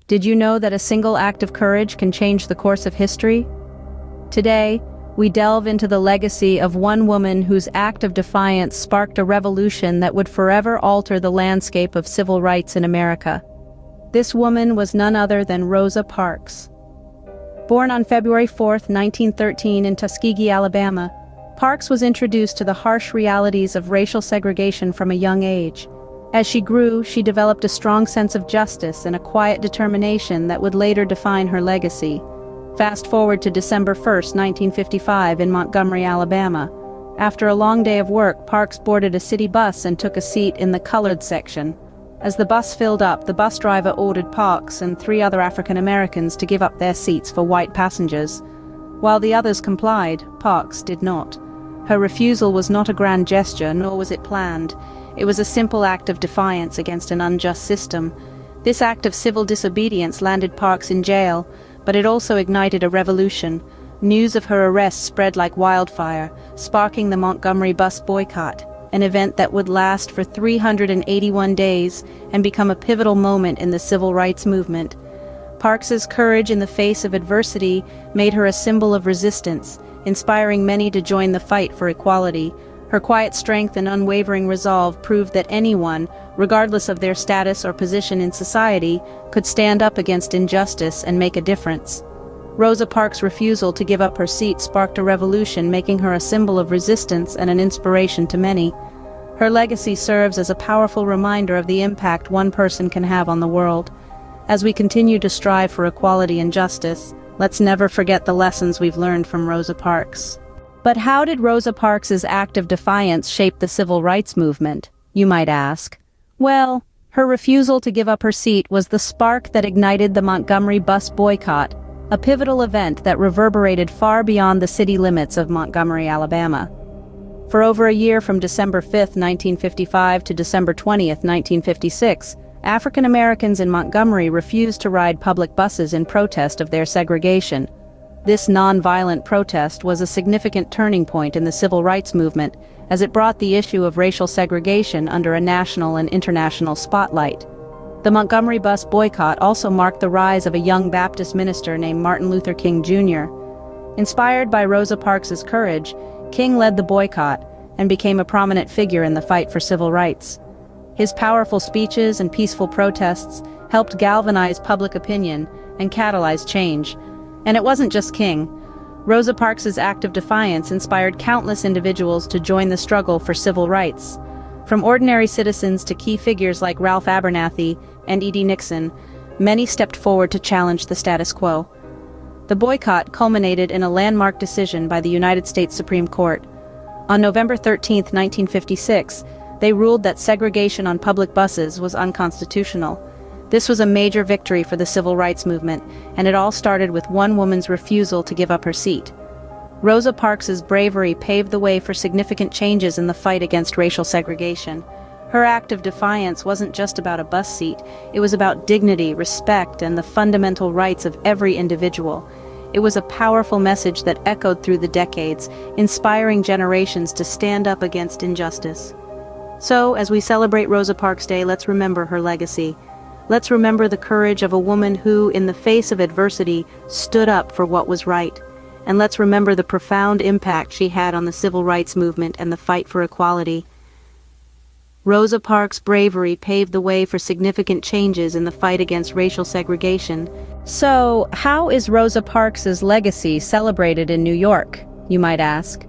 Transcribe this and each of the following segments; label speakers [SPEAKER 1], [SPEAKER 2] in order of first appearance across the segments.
[SPEAKER 1] Did you know that a single act of courage can change the course of history? Today, we delve into the legacy of one woman whose act of defiance sparked a revolution that would forever alter the landscape of civil rights in America. This woman was none other than Rosa Parks. Born on February 4, 1913 in Tuskegee, Alabama, Parks was introduced to the harsh realities of racial segregation from a young age. As she grew, she developed a strong sense of justice and a quiet determination that would later define her legacy. Fast forward to December 1, 1955 in Montgomery, Alabama. After a long day of work, Parks boarded a city bus and took a seat in the colored section. As the bus filled up, the bus driver ordered Parks and 3 other African Americans to give up their seats for white passengers. While the others complied, Parks did not. Her refusal was not a grand gesture, nor was it planned. It was a simple act of defiance against an unjust system. This act of civil disobedience landed Parks in jail, but it also ignited a revolution. News of her arrest spread like wildfire, sparking the Montgomery bus boycott, an event that would last for 381 days and become a pivotal moment in the civil rights movement. Parks's courage in the face of adversity made her a symbol of resistance, inspiring many to join the fight for equality. Her quiet strength and unwavering resolve proved that anyone, regardless of their status or position in society, could stand up against injustice and make a difference. Rosa Parks' refusal to give up her seat sparked a revolution, making her a symbol of resistance and an inspiration to many. Her legacy serves as a powerful reminder of the impact one person can have on the world. As we continue to strive for equality and justice, let's never forget the lessons we've learned from Rosa Parks. But how did Rosa Parks' act of defiance shape the civil rights movement, you might ask? Well, her refusal to give up her seat was the spark that ignited the Montgomery bus boycott, a pivotal event that reverberated far beyond the city limits of Montgomery, Alabama. For over a year, from December 5, 1955 to December 20, 1956, African Americans in Montgomery refused to ride public buses in protest of their segregation. This non-violent protest was a significant turning point in the civil rights movement, as it brought the issue of racial segregation under a national and international spotlight. The Montgomery bus boycott also marked the rise of a young Baptist minister named Martin Luther King Jr. Inspired by Rosa Parks' courage, King led the boycott and became a prominent figure in the fight for civil rights. His powerful speeches and peaceful protests helped galvanize public opinion and catalyze change. And it wasn't just King. Rosa Parks' act of defiance inspired countless individuals to join the struggle for civil rights. From ordinary citizens to key figures like Ralph Abernathy and E.D. Nixon, many stepped forward to challenge the status quo. The boycott culminated in a landmark decision by the United States Supreme Court. On November 13, 1956, they ruled that segregation on public buses was unconstitutional. This was a major victory for the civil rights movement, and it all started with one woman's refusal to give up her seat. Rosa Parks' bravery paved the way for significant changes in the fight against racial segregation. Her act of defiance wasn't just about a bus seat, it was about dignity, respect, and the fundamental rights of every individual. It was a powerful message that echoed through the decades, inspiring generations to stand up against injustice. So, as we celebrate Rosa Parks Day, let's remember her legacy. Let's remember the courage of a woman who, in the face of adversity, stood up for what was right. And let's remember the profound impact she had on the civil rights movement and the fight for equality. Rosa Parks' bravery paved the way for significant changes in the fight against racial segregation. So, how is Rosa Parks' legacy celebrated in New York, you might ask?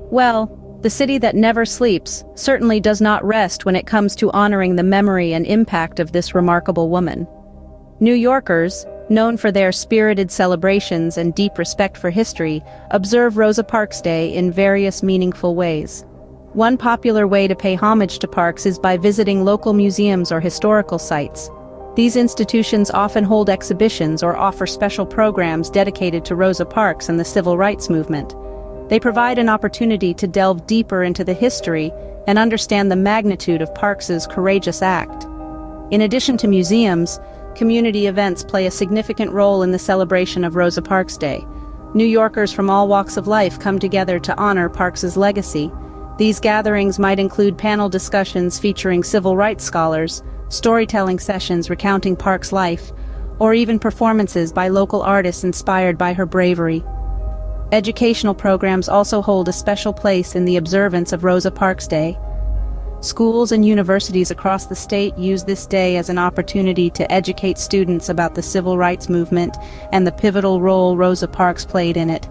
[SPEAKER 1] Well, the city that never sleeps certainly does not rest when it comes to honoring the memory and impact of this remarkable woman. New Yorkers, known for their spirited celebrations and deep respect for history, observe Rosa Parks Day in various meaningful ways. One popular way to pay homage to Parks is by visiting local museums or historical sites. These institutions often hold exhibitions or offer special programs dedicated to Rosa Parks and the civil rights movement. They provide an opportunity to delve deeper into the history and understand the magnitude of Parks's courageous act. In addition to museums, community events play a significant role in the celebration of Rosa Parks Day. New Yorkers from all walks of life come together to honor Parks's legacy. These gatherings might include panel discussions featuring civil rights scholars, storytelling sessions recounting Parks' life, or even performances by local artists inspired by her bravery. Educational programs also hold a special place in the observance of Rosa Parks Day. Schools and universities across the state use this day as an opportunity to educate students about the civil rights movement and the pivotal role Rosa Parks played in it.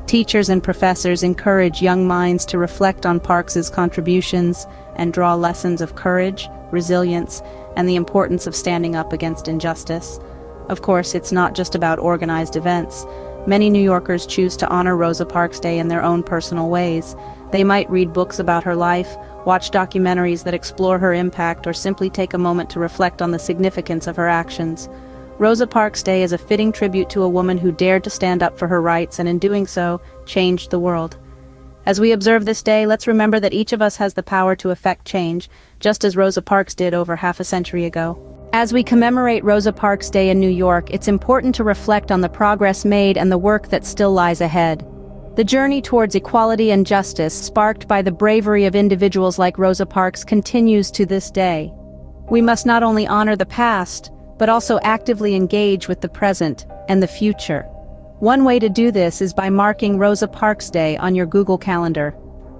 [SPEAKER 1] Teachers and professors encourage young minds to reflect on Parks's contributions and draw lessons of courage, resilience, and the importance of standing up against injustice. Of course, it's not just about organized events. Many New Yorkers choose to honor Rosa Parks Day in their own personal ways. They might read books about her life, watch documentaries that explore her impact, or simply take a moment to reflect on the significance of her actions. Rosa Parks Day is a fitting tribute to a woman who dared to stand up for her rights and in doing so, changed the world. As we observe this day, let's remember that each of us has the power to effect change, just as Rosa Parks did over half a century ago. As we commemorate Rosa Parks Day in New York, it's important to reflect on the progress made and the work that still lies ahead. The journey towards equality and justice, sparked by the bravery of individuals like Rosa Parks, continues to this day. We must not only honor the past, but also actively engage with the present and the future. One way to do this is by marking Rosa Parks Day on your Google Calendar.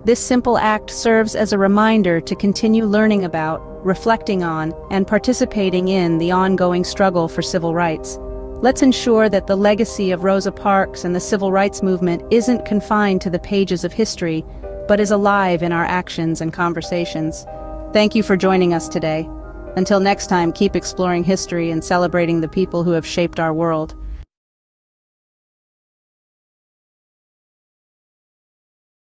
[SPEAKER 1] This simple act serves as a reminder to continue learning about, reflecting on, and participating in the ongoing struggle for civil rights. Let's ensure that the legacy of Rosa Parks and the civil rights movement isn't confined to the pages of history, but is alive in our actions and conversations. Thank you for joining us today. Until next time, keep exploring history and celebrating the people who have shaped our world.